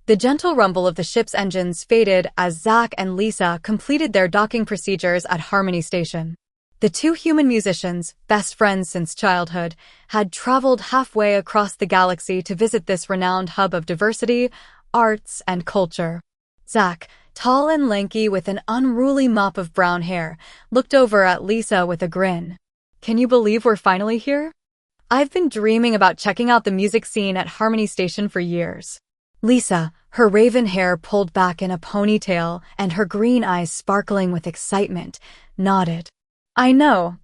The gentle rumble of the ship's engines faded as Zach and Lisa completed their docking procedures at Harmony Station. The two human musicians, best friends since childhood, had traveled halfway across the galaxy to visit this renowned hub of diversity, arts, and culture. Zach, tall and lanky with an unruly mop of brown hair, looked over at Lisa with a grin. "Can you believe we're finally here? I've been dreaming about checking out the music scene at Harmony Station for years." Lisa, her raven hair pulled back in a ponytail and her green eyes sparkling with excitement, nodded. "I know.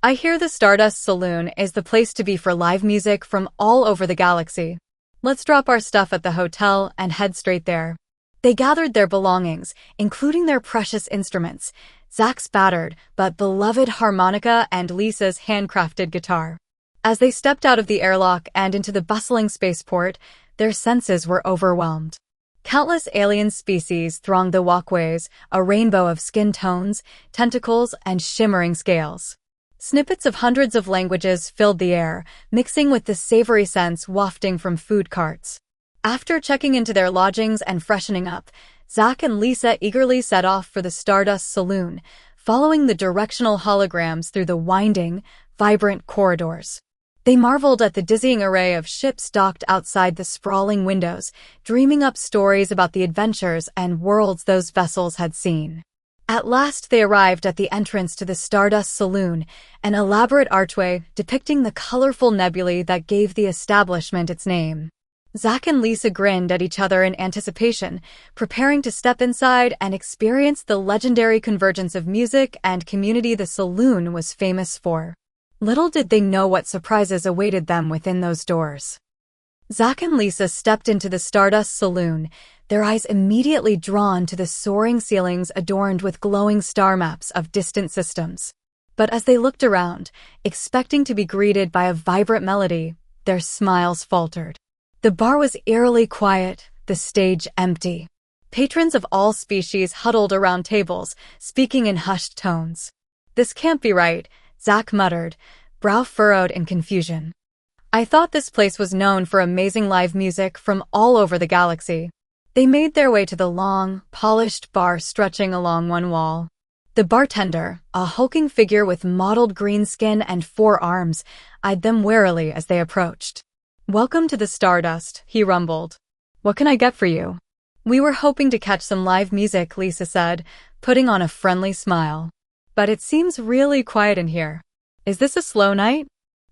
I hear the Stardust Saloon is the place to be for live music from all over the galaxy. Let's drop our stuff at the hotel and head straight there." They gathered their belongings, including their precious instruments, Zach's battered but beloved harmonica and Lisa's handcrafted guitar. As they stepped out of the airlock and into the bustling spaceport, their senses were overwhelmed. Countless alien species thronged the walkways, a rainbow of skin tones, tentacles, and shimmering scales. Snippets of hundreds of languages filled the air, mixing with the savory scents wafting from food carts. After checking into their lodgings and freshening up, Zach and Lisa eagerly set off for the Stardust Saloon, following the directional holograms through the winding, vibrant corridors. They marveled at the dizzying array of ships docked outside the sprawling windows, dreaming up stories about the adventures and worlds those vessels had seen. At last they arrived at the entrance to the Stardust Saloon, an elaborate archway depicting the colorful nebulae that gave the establishment its name. Zach and Lisa grinned at each other in anticipation, preparing to step inside and experience the legendary convergence of music and community the Saloon was famous for. Little did they know what surprises awaited them within those doors. Zach and Lisa stepped into the Stardust Saloon, their eyes immediately drawn to the soaring ceilings adorned with glowing star maps of distant systems. But as they looked around, expecting to be greeted by a vibrant melody, their smiles faltered. The bar was eerily quiet, the stage empty. Patrons of all species huddled around tables, speaking in hushed tones. "This can't be right," Zach muttered, brow furrowed in confusion. "I thought this place was known for amazing live music from all over the galaxy." They made their way to the long, polished bar stretching along one wall. The bartender, a hulking figure with mottled green skin and 4 arms, eyed them warily as they approached. "Welcome to the Stardust," he rumbled. "What can I get for you?" "We were hoping to catch some live music," Lisa said, putting on a friendly smile. "But it seems really quiet in here. Is this a slow night?"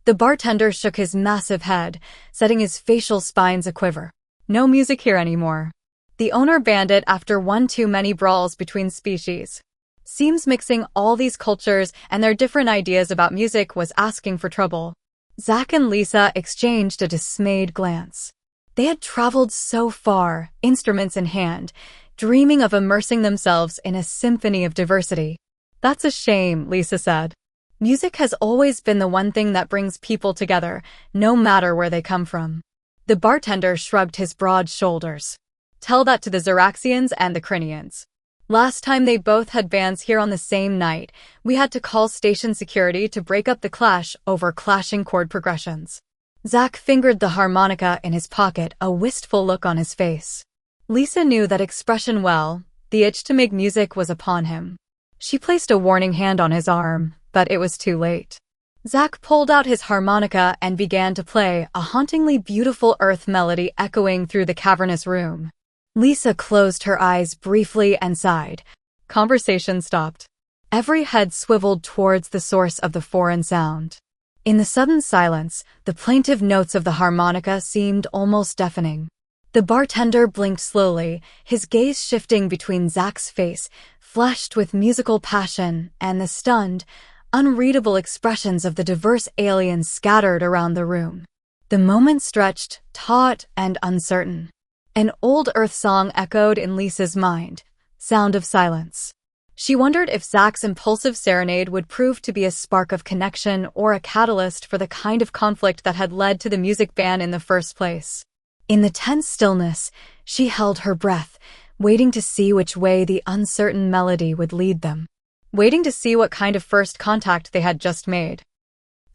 The bartender shook his massive head, setting his facial spines aquiver. "No music here anymore. The owner banned it after one too many brawls between species. Seems mixing all these cultures and their different ideas about music was asking for trouble." Zach and Lisa exchanged a dismayed glance. They had traveled so far, instruments in hand, dreaming of immersing themselves in a symphony of diversity. "That's a shame," Lisa said. "Music has always been the one thing that brings people together, no matter where they come from." The bartender shrugged his broad shoulders. "Tell that to the Zeraxians and the Crinians. Last time they both had bands here on the same night, we had to call station security to break up the clash over clashing chord progressions." Zach fingered the harmonica in his pocket, a wistful look on his face. Lisa knew that expression well. The itch to make music was upon him. She placed a warning hand on his arm, but it was too late. Zach pulled out his harmonica and began to play, a hauntingly beautiful earth melody echoing through the cavernous room. Lisa closed her eyes briefly and sighed. Conversation stopped. Every head swiveled towards the source of the foreign sound. In the sudden silence, the plaintive notes of the harmonica seemed almost deafening. The bartender blinked slowly, his gaze shifting between Zach's face, flushed with musical passion, and the stunned, unreadable expressions of the diverse aliens scattered around the room. The moment stretched, taut and uncertain. An old Earth song echoed in Lisa's mind, "Sound of Silence." She wondered if Zach's impulsive serenade would prove to be a spark of connection or a catalyst for the kind of conflict that had led to the music ban in the first place. In the tense stillness, she held her breath, waiting to see which way the uncertain melody would lead them. Waiting to see what kind of first contact they had just made.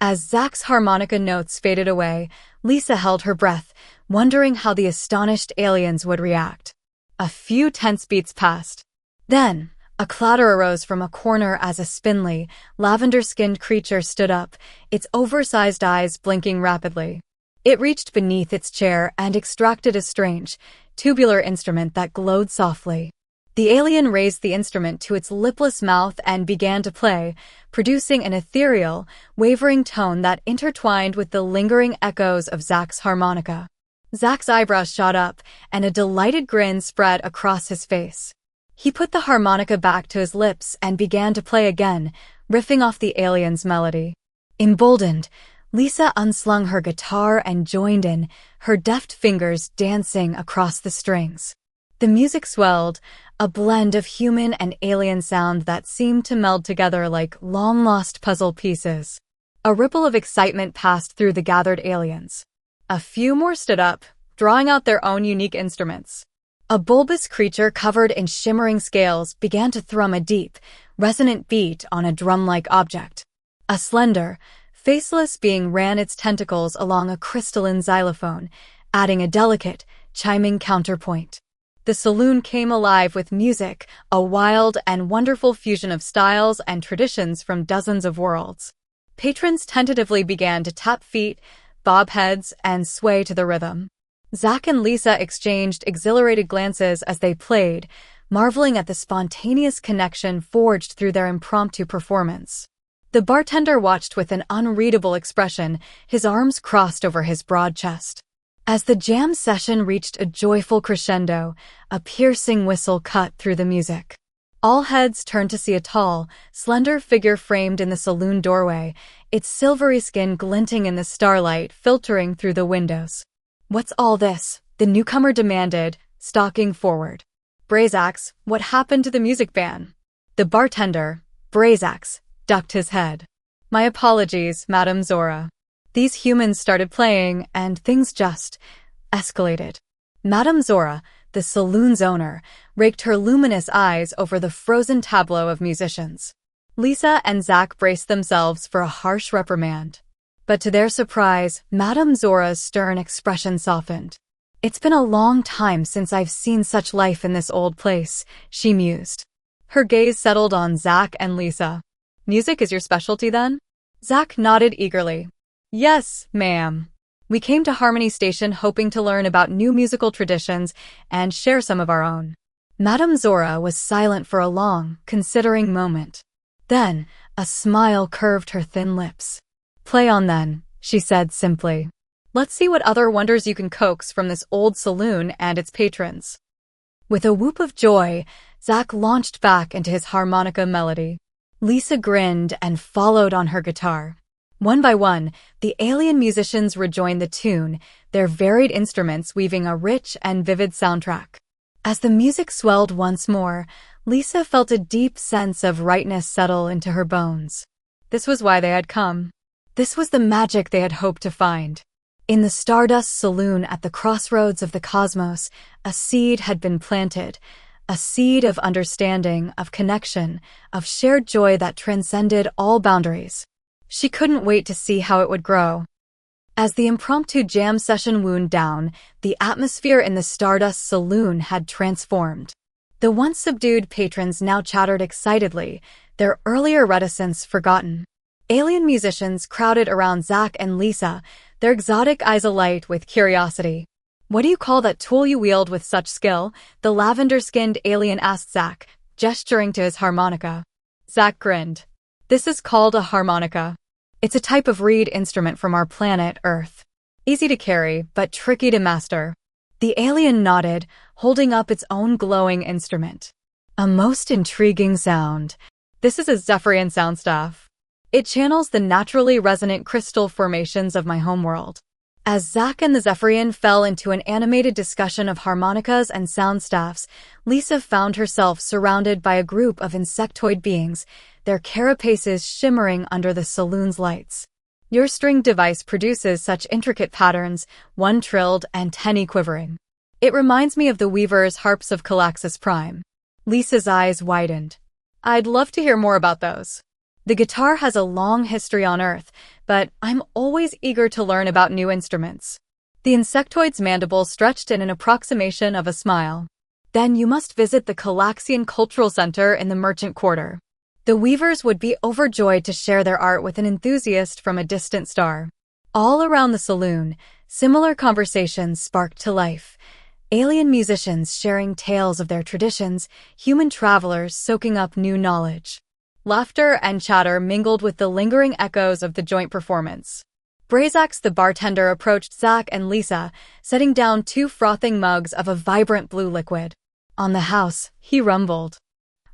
As Zach's harmonica notes faded away, Lisa held her breath, wondering how the astonished aliens would react. A few tense beats passed. Then, a clatter arose from a corner as a spindly, lavender-skinned creature stood up, its oversized eyes blinking rapidly. It reached beneath its chair and extracted a strange, tubular instrument that glowed softly. The alien raised the instrument to its lipless mouth and began to play, producing an ethereal, wavering tone that intertwined with the lingering echoes of Zack's harmonica. Zack's eyebrows shot up, and a delighted grin spread across his face. He put the harmonica back to his lips and began to play again, riffing off the alien's melody. Emboldened, Lisa unslung her guitar and joined in, her deft fingers dancing across the strings. The music swelled, a blend of human and alien sound that seemed to meld together like long-lost puzzle pieces. A ripple of excitement passed through the gathered aliens. A few more stood up, drawing out their own unique instruments. A bulbous creature covered in shimmering scales began to thrum a deep, resonant beat on a drum-like object. A slender, faceless being ran its tentacles along a crystalline xylophone, adding a delicate, chiming counterpoint. The saloon came alive with music, a wild and wonderful fusion of styles and traditions from dozens of worlds. Patrons tentatively began to tap feet, bob heads, and sway to the rhythm. Zack and Lisa exchanged exhilarated glances as they played, marveling at the spontaneous connection forged through their impromptu performance. The bartender watched with an unreadable expression, his arms crossed over his broad chest. As the jam session reached a joyful crescendo, a piercing whistle cut through the music. All heads turned to see a tall, slender figure framed in the saloon doorway, its silvery skin glinting in the starlight filtering through the windows. "What's all this?" the newcomer demanded, stalking forward. "Brazax, what happened to the music ban?" The bartender, Brazax, ducked his head. "My apologies, Madame Zora. These humans started playing, and things just escalated." Madame Zora, the saloon's owner, raked her luminous eyes over the frozen tableau of musicians. Lisa and Zack braced themselves for a harsh reprimand. But to their surprise, Madame Zora's stern expression softened. "It's been a long time since I've seen such life in this old place," she mused. Her gaze settled on Zack and Lisa. "Music is your specialty, then?" Zack nodded eagerly. "Yes, ma'am. We came to Harmony Station hoping to learn about new musical traditions and share some of our own." Madame Zora was silent for a long, considering moment. Then, a smile curved her thin lips. "Play on then," she said simply. "Let's see what other wonders you can coax from this old saloon and its patrons." With a whoop of joy, Zack launched back into his harmonica melody. Lisa grinned and followed on her guitar. One by one, the alien musicians rejoined the tune, their varied instruments weaving a rich and vivid soundtrack. As the music swelled once more, Lisa felt a deep sense of rightness settle into her bones. This was why they had come. This was the magic they had hoped to find. In the Stardust Saloon at the crossroads of the cosmos, a seed had been planted, a seed of understanding, of connection, of shared joy that transcended all boundaries. She couldn't wait to see how it would grow. As the impromptu jam session wound down, the atmosphere in the Stardust Saloon had transformed. The once subdued patrons now chattered excitedly, their earlier reticence forgotten. Alien musicians crowded around Zack and Lisa, their exotic eyes alight with curiosity. "What do you call that tool you wield with such skill?" the lavender-skinned alien asked Zack, gesturing to his harmonica. Zack grinned. "This is called a harmonica. It's a type of reed instrument from our planet, Earth. Easy to carry, but tricky to master." The alien nodded, holding up its own glowing instrument. "A most intriguing sound. This is a Zephyrian soundstaff. It channels the naturally resonant crystal formations of my homeworld." As Zack and the Zephyrian fell into an animated discussion of harmonicas and soundstaffs, Lisa found herself surrounded by a group of insectoid beings, their carapaces shimmering under the saloon's lights. "Your stringed device produces such intricate patterns, one trilled and 10 quivering. It reminds me of the weaver's harps of Calaxus Prime." Lisa's eyes widened. "I'd love to hear more about those. The guitar has a long history on Earth, but I'm always eager to learn about new instruments." The insectoid's mandible stretched in an approximation of a smile. Then you must visit the Calaxian Cultural Center in the Merchant Quarter. The weavers would be overjoyed to share their art with an enthusiast from a distant star. All around the saloon, similar conversations sparked to life. Alien musicians sharing tales of their traditions, human travelers soaking up new knowledge. Laughter and chatter mingled with the lingering echoes of the joint performance. Brazax the bartender approached Zach and Lisa, setting down 2 frothing mugs of a vibrant blue liquid. On the house, he rumbled.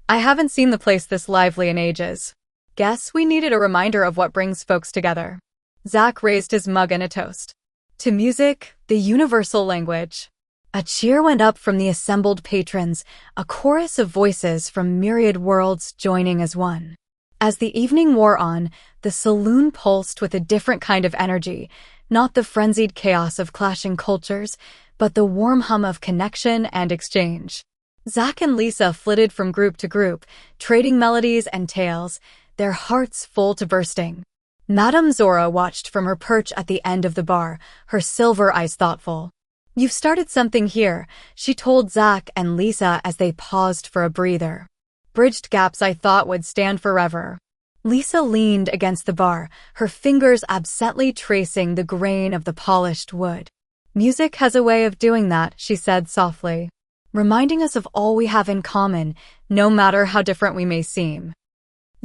I haven't seen the place this lively in ages. Guess we needed a reminder of what brings folks together. Zach raised his mug in a toast. To music, the universal language. A cheer went up from the assembled patrons, a chorus of voices from myriad worlds joining as one. As the evening wore on, the saloon pulsed with a different kind of energy, not the frenzied chaos of clashing cultures, but the warm hum of connection and exchange. Zach and Lisa flitted from group to group, trading melodies and tales, their hearts full to bursting. Madame Zora watched from her perch at the end of the bar, her silver eyes thoughtful. You've started something here, she told Zach and Lisa as they paused for a breather. Bridged gaps I thought would stand forever. Lisa leaned against the bar, her fingers absently tracing the grain of the polished wood. Music has a way of doing that, she said softly, reminding us of all we have in common, no matter how different we may seem.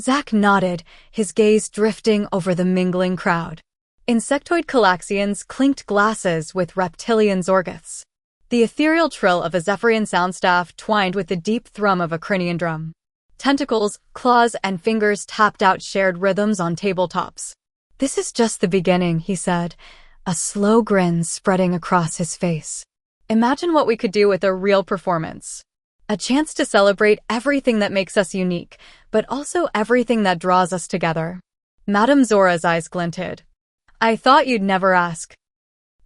Zach nodded, his gaze drifting over the mingling crowd. Insectoid Calaxians clinked glasses with reptilian Zorgoths. The ethereal trill of a Zephyrian soundstaff twined with the deep thrum of a Crinian drum. Tentacles, claws, and fingers tapped out shared rhythms on tabletops. This is just the beginning, he said, a slow grin spreading across his face. Imagine what we could do with a real performance. A chance to celebrate everything that makes us unique, but also everything that draws us together. Madame Zora's eyes glinted. I thought you'd never ask.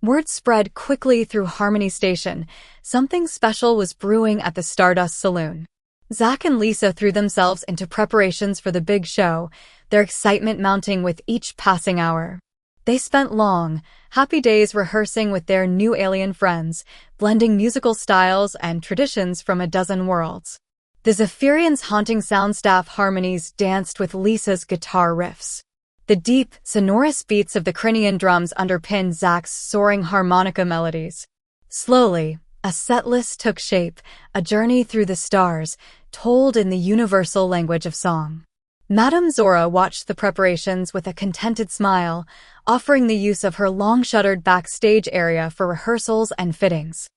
Word spread quickly through Harmony Station. Something special was brewing at the Stardust Saloon. Zach and Lisa threw themselves into preparations for the big show, their excitement mounting with each passing hour. They spent long, happy days rehearsing with their new alien friends, blending musical styles and traditions from a dozen worlds. The Zephyrians' haunting soundstaff harmonies danced with Lisa's guitar riffs. The deep, sonorous beats of the Crinian drums underpinned Zach's soaring harmonica melodies. Slowly, a setlist took shape, a journey through the stars, told in the universal language of song. Madame Zora watched the preparations with a contented smile, offering the use of her long-shuttered backstage area for rehearsals and fittings.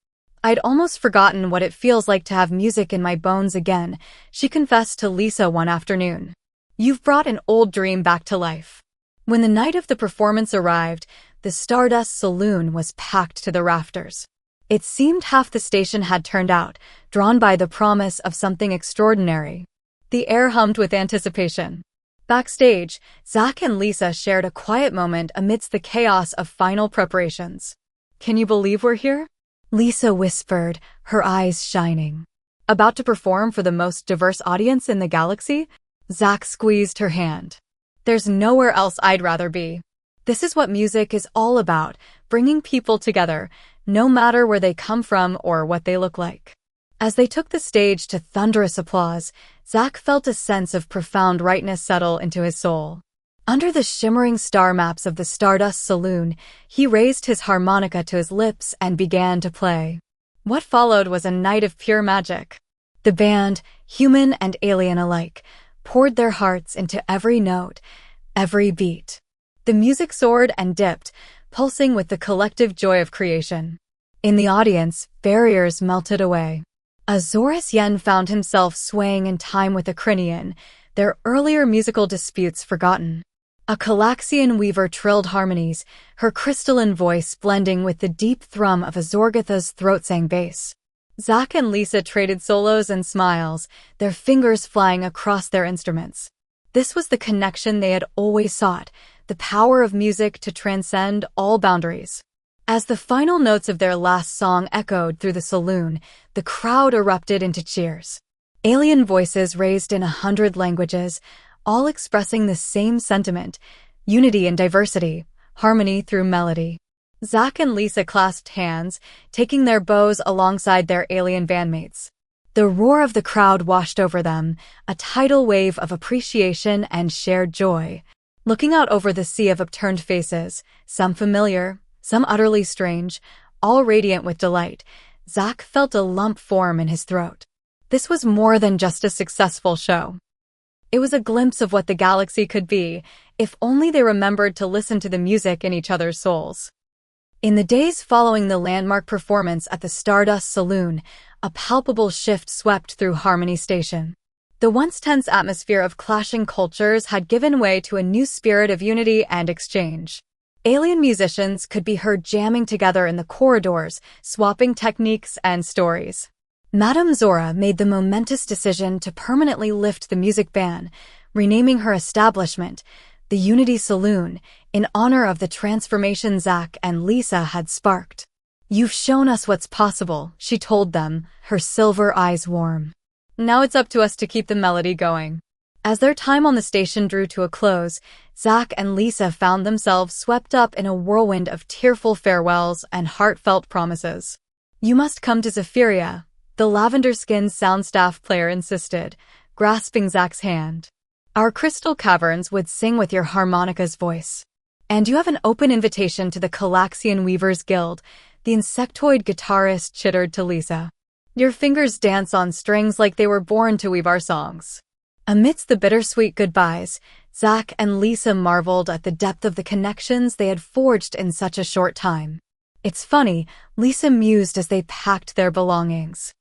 I'd almost forgotten what it feels like to have music in my bones again, she confessed to Lisa one afternoon. You've brought an old dream back to life. When the night of the performance arrived, the Stardust Saloon was packed to the rafters. It seemed half the station had turned out, drawn by the promise of something extraordinary. The air hummed with anticipation. Backstage, Zach and Lisa shared a quiet moment amidst the chaos of final preparations. Can you believe we're here? Lisa whispered, her eyes shining. About to perform for the most diverse audience in the galaxy? Zach squeezed her hand. There's nowhere else I'd rather be. This is what music is all about, bringing people together, no matter where they come from or what they look like. As they took the stage to thunderous applause, Zach felt a sense of profound rightness settle into his soul. Under the shimmering star maps of the Stardust Saloon, he raised his harmonica to his lips and began to play. What followed was a night of pure magic. The band, human and alien alike, poured their hearts into every note, every beat. The music soared and dipped, pulsing with the collective joy of creation. In the audience, barriers melted away. A Zorus Yen found himself swaying in time with a Crinian, their earlier musical disputes forgotten. A Calaxian weaver trilled harmonies, her crystalline voice blending with the deep thrum of a Zorgotha's throat-sang bass. Zach and Lisa traded solos and smiles, their fingers flying across their instruments. This was the connection they had always sought, the power of music to transcend all boundaries. As the final notes of their last song echoed through the saloon, the crowd erupted into cheers. Alien voices raised in 100 languages, all expressing the same sentiment, unity in diversity, harmony through melody. Zach and Lisa clasped hands, taking their bows alongside their alien bandmates. The roar of the crowd washed over them, a tidal wave of appreciation and shared joy. Looking out over the sea of upturned faces, some familiar, some utterly strange, all radiant with delight, Zach felt a lump form in his throat. This was more than just a successful show. It was a glimpse of what the galaxy could be, if only they remembered to listen to the music in each other's souls. In the days following the landmark performance at the Stardust Saloon, a palpable shift swept through Harmony Station. The once tense atmosphere of clashing cultures had given way to a new spirit of unity and exchange. Alien musicians could be heard jamming together in the corridors, swapping techniques and stories. Madame Zora made the momentous decision to permanently lift the music ban, renaming her establishment, the Unity Saloon, in honor of the transformation Zach and Lisa had sparked. "You've shown us what's possible," she told them, her silver eyes warm. "Now it's up to us to keep the melody going." As their time on the station drew to a close, Zach and Lisa found themselves swept up in a whirlwind of tearful farewells and heartfelt promises. "You must come to Zephyria," the lavender-skinned sound staff player insisted, grasping Zach's hand. "Our crystal caverns would sing with your harmonica's voice. And you have an open invitation to the Calaxian Weavers Guild," the insectoid guitarist chittered to Lisa. "Your fingers dance on strings like they were born to weave our songs." Amidst the bittersweet goodbyes, Zach and Lisa marveled at the depth of the connections they had forged in such a short time. "It's funny," Lisa mused as they packed their belongings.